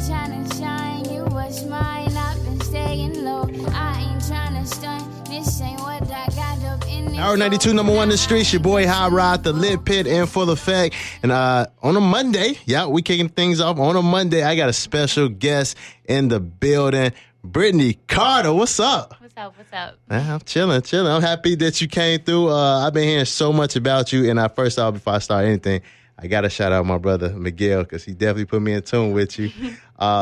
trying to shine, you was mine. I've been staying low. I ain't trying to stunt. This ain't what I got up in this. Power92, number one in the streets. Your boy HotRod, the LitPit, in full effect. And on a Monday, we kicking things off. On a Monday, I got a special guest in the building, Brittney Carter. What's up? What's up? I'm chilling. I'm happy that you came through. I've been hearing so much about you. And first off, before I start anything, I got to shout out my brother, Miguel, because he definitely put me in tune with you.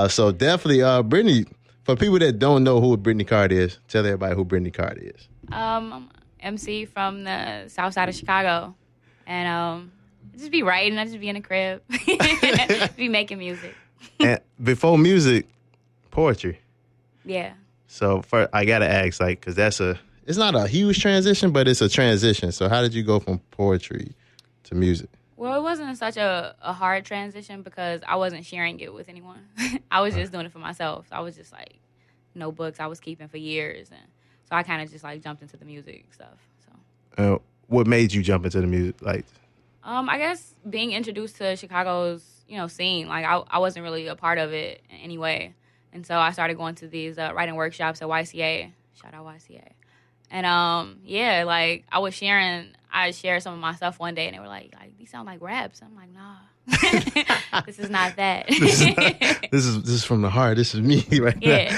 So definitely, Brittney, for people that don't know who Brittney Carter is, tell everybody who Brittney Carter is. I'm MC from the south side of Chicago. And I just be writing. I just be in the crib. Be making music. And before music, poetry. Yeah. So first, I got to ask, because it's not a huge transition, but it's a transition. So how did you go from poetry to music? Well, it wasn't such a hard transition because I wasn't sharing it with anyone. I was just doing it for myself. I was just notebooks I was keeping for years. And so I kind of just jumped into the music stuff. So. What made you jump into the music? I guess being introduced to Chicago's, scene. I wasn't really a part of it in any way. And so I started going to these writing workshops at YCA. Shout out YCA. And I was sharing. I shared some of my stuff one day, and they were like, these sound like raps. I'm like, nah, this is not that. This is from the heart. This is me right now. Yeah.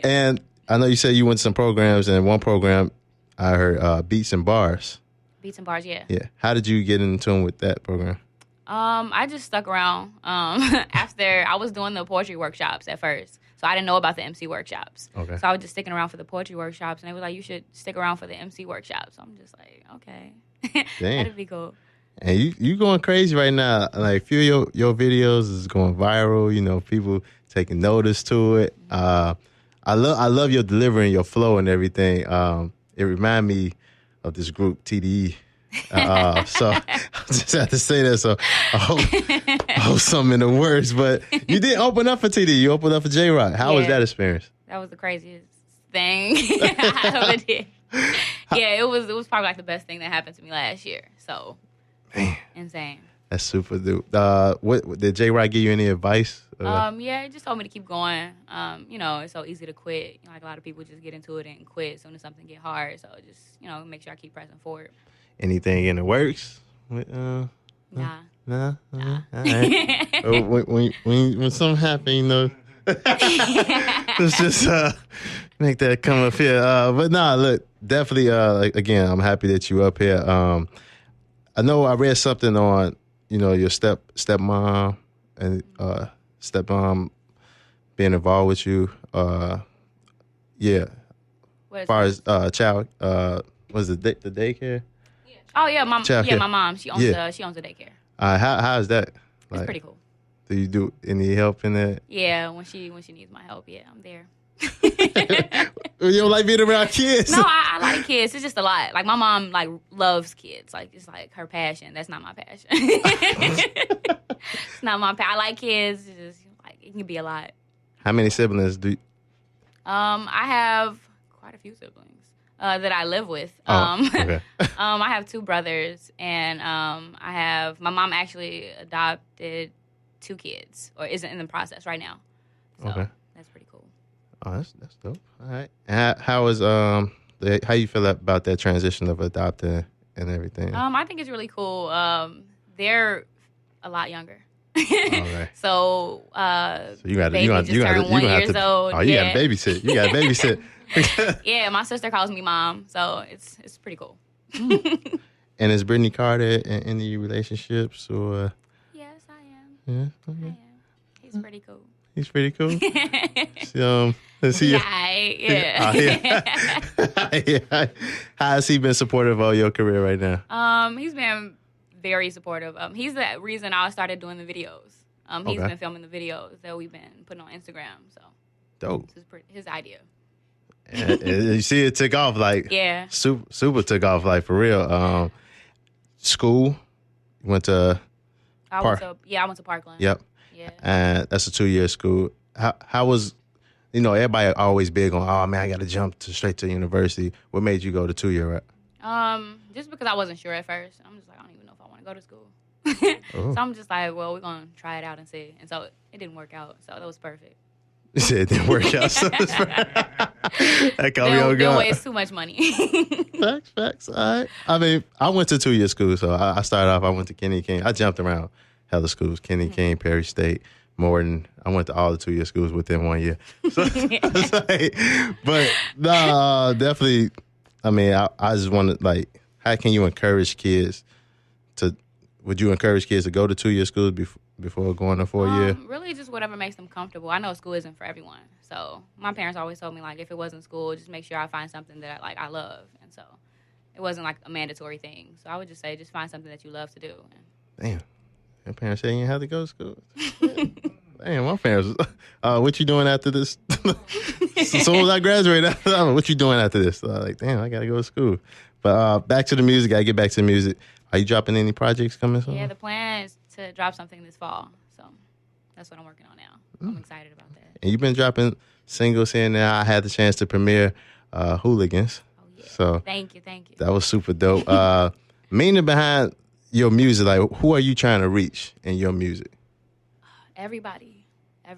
And I know you said you went to some programs, and one program I heard Beats and Bars. Beats and Bars, yeah. Yeah. How did you get in tune with that program? I just stuck around. After I was doing the poetry workshops at first. So I didn't know about the MC workshops. Okay. So I was just sticking around for the poetry workshops. And they were like, you should stick around for the MC workshops. So I'm just like, okay. That'd be cool. And you going crazy right now. A few of your videos is going viral. People taking notice to it. I love your delivery and your flow and everything. It remind me of this group, TDE. So I just have to say that. So I hope something in the works. But you did open up for TD. You opened up for J-Rock. How was that experience? That was the craziest thing I ever did. Yeah, it was probably the best thing that happened to me last year. So, man, insane. That's super dude. What did J-Rock give you any advice? Yeah, he just told me to keep going. It's so easy to quit. A lot of people just get into it and quit as soon as something get hard. So just make sure I keep pressing forward. Anything in the works? Nah. All right. when something happens, let's just make that come up here. But look, definitely. Again, I'm happy that you up here. I know I read something on your stepmom and stepmom being involved with you. Yeah. As far as child, was it the daycare? Oh yeah, my mom. She owns the daycare. How is that? It's pretty cool. Do you do any help in that? Yeah, when she needs my help, yeah, I'm there. You don't like being around kids? No, I like kids. It's just a lot. My mom loves kids. It's her passion. That's not my passion. It's not my passion. I like kids. It's just it can be a lot. How many siblings do you? I have quite a few siblings. That I live with. Okay. I have two brothers, and my mom actually adopted 2 kids, or is in the process right now. So that's pretty cool. Oh, that's dope. All right. And how you feel about that transition of adopting and everything? I think it's really cool. They're a lot younger. Okay. So you got to 1 years old. Oh, you got to babysit. You got to babysit. Yeah, my sister calls me mom, so it's pretty cool. And is Brittney Carter in any relationships or? Yes, I am. Yeah, okay. I am. He's pretty cool. He's pretty cool. Is he? Yeah. How has he been supportive of your career right now? He's been very supportive. He's the reason I started doing the videos. He's been filming the videos that we've been putting on Instagram. So dope. This is his idea. And you see it took off super took off for real. School, you went to I went to Parkland. Yep. Yeah. And that's a 2-year school. How was, everybody always big on, oh man, I got to jump straight to university. What made you go to 2-year? Just because I wasn't sure at first. I'm just I don't even know if I want to go to school. So I'm just like, well, we're gonna try it out and see. And so it didn't work out. So that was perfect. You said it didn't work out. So that caught me on They'll guard. waste too much money. Facts. All right. I mean, I went to 2-year school, so I started off. I went to Kenny King. I jumped around hella schools: Kenny King, Perry State, Morton. I went to all the 2-year schools within 1 year. So, it's like, but no, definitely. I mean, I just want to like, how can you encourage kids to? Would you encourage kids to go to 2-year schools before going to 4-year? Really, just whatever makes them comfortable. I know school isn't for everyone. So my parents always told me, like, if it wasn't school, just make sure I find something that I love. And so it wasn't like a mandatory thing. So I would just say, just find something that you love to do. Damn. Your parents saying you have to go to school? Damn, my parents, what you doing after this? As soon as I graduate, what you doing after this? Like, damn, I got to go to school. But back to the music. I get back to the music. Are you dropping any projects coming soon? Yeah, the plan is to drop something this fall. So that's what I'm working on now. I'm excited about that. And you've been dropping singles here and there. I had the chance to premiere Hooligans. Oh, yeah. So Thank you. that was super dope. Meaning behind your music, like, who are you trying to reach in your music? Everybody that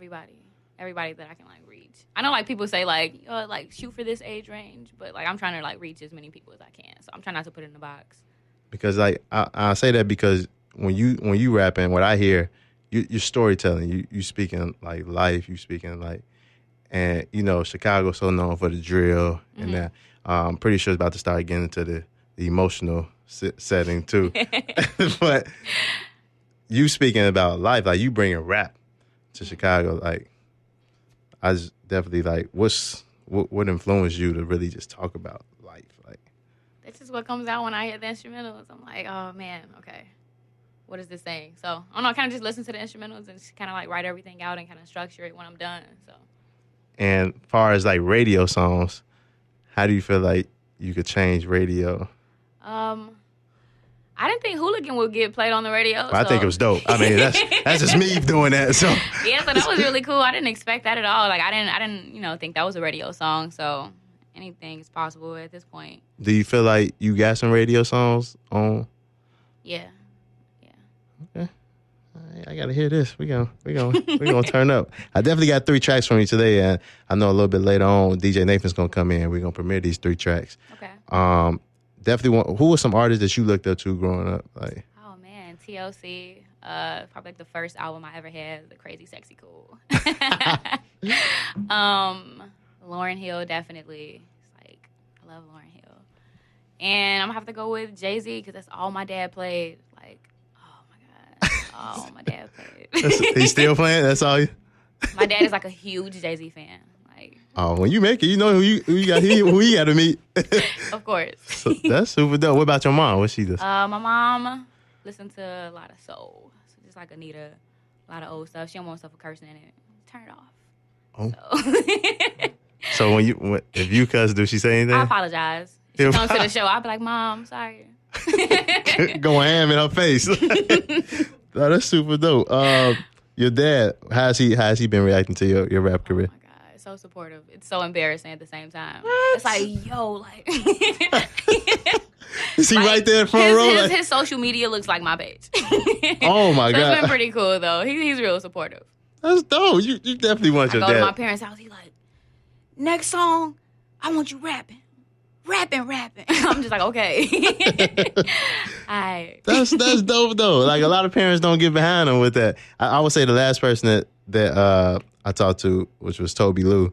I can like reach. I know like people say like, like shoot for this age range, but like I'm trying to like reach as many people as I can. So I'm trying not to put it in a box. Because like I say that because when you rapping, what I hear, you're storytelling. You speaking like life. You speaking like, and you know Chicago's so known for the drill and that. I'm pretty sure it's about to start getting into the emotional setting too. But you speaking about life, like you bringing rap to Chicago, like I just definitely like what influenced you to really just talk about life, like. That's just what comes out when I hear the instrumentals. I'm like, oh man, okay, what is this saying? So I don't know, I kind of just listen to the instrumentals and just kind of like write everything out and kind of structure it when I'm done. So. And far as like radio songs, how do you feel like you could change radio? I didn't think Hooligan would get played on the radio. Well, I think it was dope. I mean, that's just me doing that. So yeah, so that was really cool. I didn't expect that at all. Like I didn't think that was a radio song. So anything is possible at this point. Do you feel like you got some radio songs on? Yeah. Okay. I gotta hear this. We gonna turn up. I definitely got 3 tracks from you today, and I know a little bit later on DJ Nathan's gonna come in. We're gonna premiere these 3 tracks. Okay. Definitely who were some artists that you looked up to growing up? Like, oh man, TLC. Probably like the first album I ever had, The Crazy Sexy Cool. Lauryn Hill, definitely. It's like I love Lauryn Hill. And I'm gonna have to go with Jay-Z because that's all my dad played. Like, oh my god, all my dad played. He's still playing? That's all you? My dad is like a huge Jay-Z fan. Like, oh, when you make it, you know who you got to meet. Of course. So that's super dope. What about your mom? What she does? My mom listens to a lot of soul, so just like Anita, a lot of old stuff. She don't want stuff with cursing in it. Turn it off. Oh. So if you cuss, does she say anything? I apologize. She comes to the show, I'll be like, Mom, sorry. Going ham in her face. No, that's super dope. Your dad, how's he been reacting to your rap career? Oh my God, it's so supportive. It's so embarrassing at the same time. What? It's like, yo, like. Is he like, right there in front row? His social media looks like my page. Oh my God. It's been pretty cool though. He's real supportive. That's dope. You definitely want your dad. I go to my parents' house. He like, next song, I want you rapping. I'm just like, okay. All right. That's dope though. Like a lot of parents don't get behind them with that. I would say the last person that I talked to, which was Toby Lou,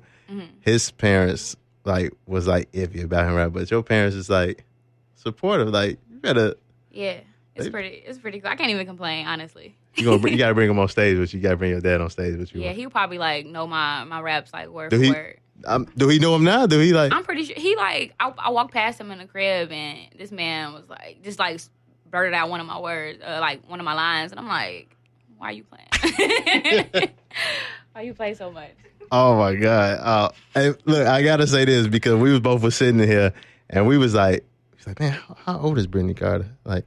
his parents was iffy about him rap, but your parents is like supportive. Like you gotta. Yeah, it's pretty cool. I can't even complain, honestly. You gotta bring him on stage, but you gotta bring your dad on stage with you. Yeah, he'll probably like know my raps like word for word. Do he know him now? Do he like? I'm pretty sure he like. I walked past him in the crib and this man was like just like blurted out one of my words, like one of my lines, and I'm like, why are you playing? Why you play so much? Oh my God! Hey, look, I gotta say this because we was both sitting here and we was like, man, how old is Brittney Carter? Like,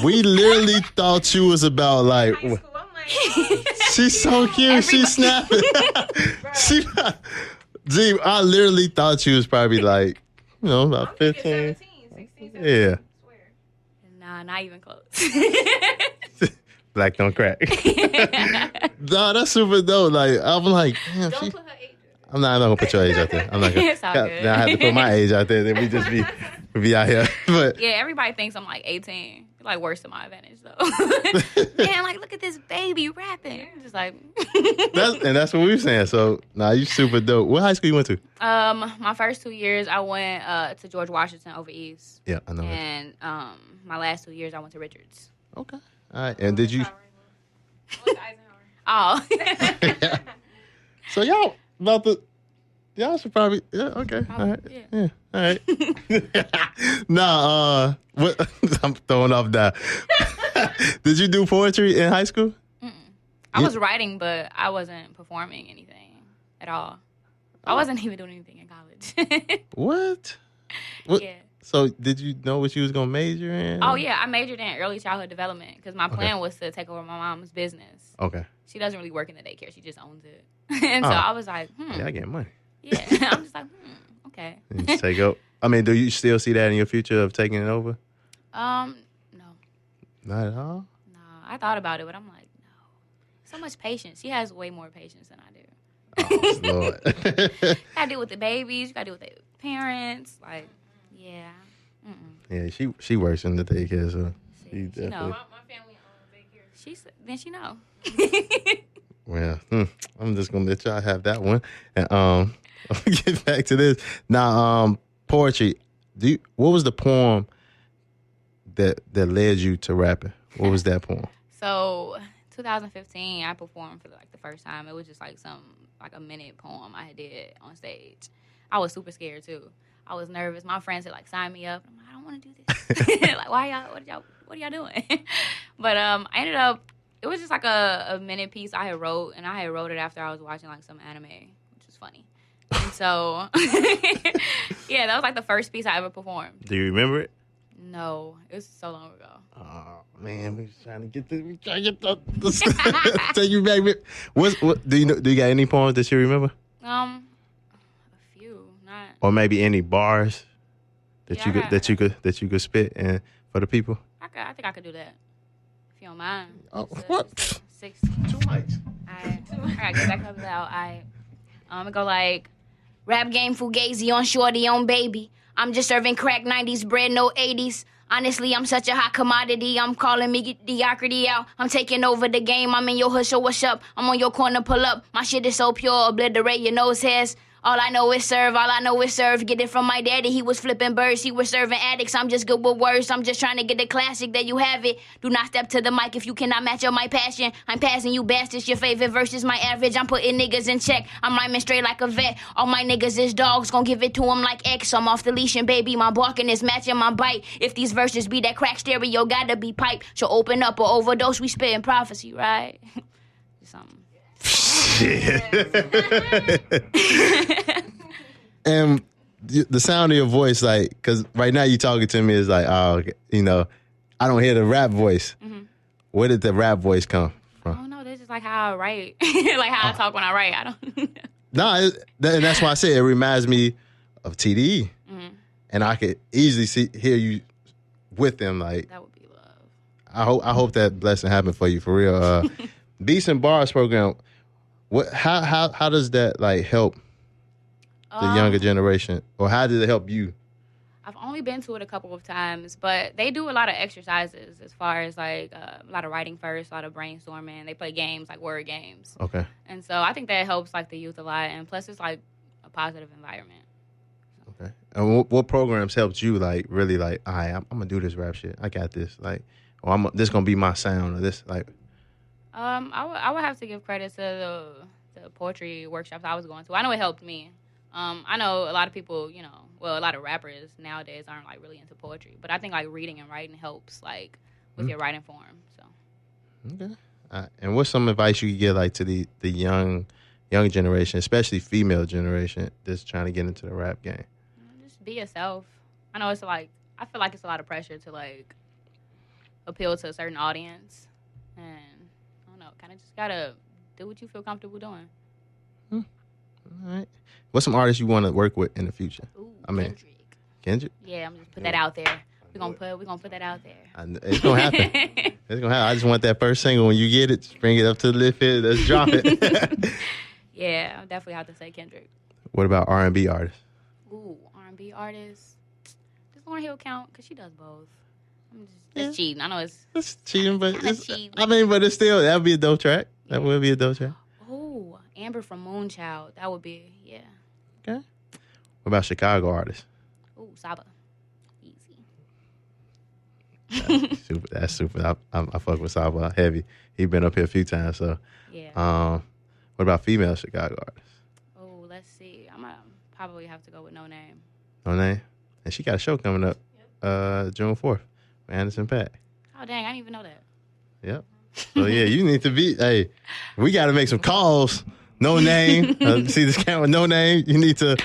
we literally thought she was about like. High school. I'm like, she's so cute. She's snapping. Gee, I literally thought she was probably like, about 15. 17, 16, 17. Yeah. Nah, not even close. Black don't crack. No, that's super dope. Like I'm like, damn, Don't put her age. I'm not gonna put your age out there. I'm not gonna. It's all good. Now I have to put my age out there. Then we just be out here. But Yeah, everybody thinks I'm like 18. Like worse to my advantage though. Man, like look at this baby rapping. I'm just like. that's what we were saying. So nah, you super dope. What high school you went to? My first 2 years I went to George Washington over East. Yeah, I know. And my last 2 years I went to Richards. Okay. All right. And did you? Oh. So y'all about to. Y'all should probably. Yeah. Okay. All right. Yeah. All right. Nah. What? I'm throwing off that. Did you do poetry in high school? I was writing, but I wasn't performing anything at all. I wasn't even doing anything in college. What? Yeah. So did you know what you was gonna major in? Oh yeah, I majored in early childhood development because my plan was to take over my mom's business. Okay. She doesn't really work in the daycare; she just owns it. And so I was like, Yeah, I get money. Yeah, I'm just like, okay. You just take up. I mean, do you still see that in your future of taking it over? No. Not at all. No, I thought about it, but I'm like, no. So much patience. She has way more patience than I do. Oh, Lord. You gotta deal with the babies. You gotta deal with the parents. Like, yeah. Yeah, she works in the daycare, so she definitely. know. My family owns daycare. Then she know. Well, I'm just gonna let y'all have that one, and I'll get back to this now. Poetry. What was the poem that led you to rapping? What was that poem? So, 2015, I performed for like the first time. It was just like a minute poem I did on stage. I was super scared too. I was nervous. My friends had like signed me up. I'm like, I don't want to do this. Like, why y'all? What are y'all doing? But I ended up. It was just like a minute piece I had wrote, and I had wrote it after I was watching like some anime, which was funny. And so, yeah, that was like the first piece I ever performed. Do you remember it? No, it was so long ago. Oh man, we trying to get the take you back. What do you know? Do you got any poems that you remember? A few, not. Or maybe any bars that Yeah, you could spit and for the people? I think I could do that. If you don't mind. Oh, Just, what? 16. 2 mics. I gotta get back up out. It go like, rap game fugazi on shorty on baby. I'm just serving crack 90s bread, no 80s. Honestly, I'm such a hot commodity. I'm calling mediocrity out. I'm taking over the game. I'm in your hood, so what's up? I'm on your corner, pull up. My shit is so pure, obliterate your nose hairs. All I know is serve, all I know is serve. Get it from my daddy, he was flipping birds, he was serving addicts. I'm just good with words, I'm just trying to get the classic, there you have it. Do not step to the mic if you cannot match up my passion. I'm passing you bastards, your favorite verse my average. I'm putting niggas in check, I'm rhyming straight like a vet. All my niggas is dogs, gon' give it to them like X. I'm off the leash and baby, my barking is matching my bite. If these verses be that crack stereo, gotta be pipe. So open up or overdose, we spitting prophecy, right? Something. And the sound of your voice, like, because right now you talking to me is like, oh, you know, I don't hear the rap voice. Mm-hmm. Where did the rap voice come from? Oh no, this is like how I write, like how I talk when I write. I don't. No, and that's why I say it reminds me of TDE, and I could easily hear you with them. Like that would be love. I hope that blessing happened for you for real. Beats and Bars program. How does that like help the younger generation, or how did it help you? I've only been to it a couple of times, but they do a lot of exercises as far as like a lot of writing first, a lot of brainstorming. They play games like word games. Okay. And so I think that helps like the youth a lot, and plus it's like a positive environment. Okay. And what programs helped you like really like, all right, I'm gonna do this rap shit. I got this. Like, or this gonna be my sound, or this like. I would have to give credit to the poetry workshops I was going to. I know it helped me. I know a lot of people, a lot of rappers nowadays aren't like really into poetry, but I think like reading and writing helps like with your writing form. So. Okay. And what's some advice you could give like to the young generation, especially female generation, that's trying to get into the rap game? Just be yourself. I know I feel like it's a lot of pressure to like appeal to a certain audience, and I don't know, kind of just gotta do what you feel comfortable doing. All right. What's some artists you want to work with in the future? Ooh, I mean, Kendrick. Kendrick? Yeah, I'm just put that out there. We're gonna put that out there. It's gonna happen. It's gonna happen. I just want that first single. When you get it, just bring it up to the LitPit. Let's drop it. Yeah, I definitely have to say Kendrick. What about R&B artists? Ooh, R&B artists. Does Lauryn Hill count? Because she does both. That's cheating. I know It's cheating, but kinda cheating. but it's still, that would be a dope track. That would be a dope track. Oh, Amber from Moonchild. That would be, yeah. Okay. What about Chicago artists? Ooh, Saba. Easy. That's super. I fuck with Saba heavy. He been up here a few times. So, Yeah. what about female Chicago artists? Oh, let's see. I'm going to probably have to go with No Name. No name. And she got a show coming up June 4th with Anderson .Paak. Oh, dang. I didn't even know that. Yep. So, yeah, you need to be, hey, we got to make some calls. No name. See this camera, No Name. You need to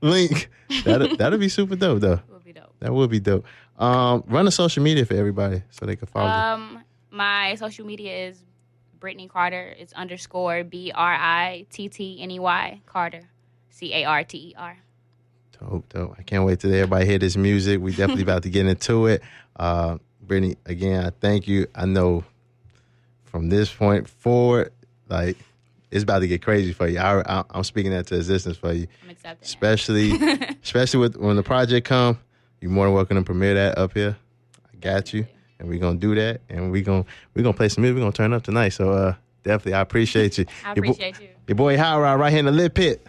link. That'll be super dope, though. It would be dope. That would be dope. Run a social media for everybody so they can follow you. My social media is Brittney Carter. It's _BRITTNEY Carter. CARTER. Dope. I can't wait till everybody hear this music. We definitely about to get into it. Brittney, again, I thank you. I know from this point forward, like, it's about to get crazy for you. I'm speaking that to existence for you. I'm accepting. Especially with when the project come, you're more than welcome to premiere that up here. I got you. And we're gonna do that, and we're gonna play some music. We're gonna turn up tonight. So definitely, I appreciate you. I appreciate you. Your boy HotRod right here in the LitPit.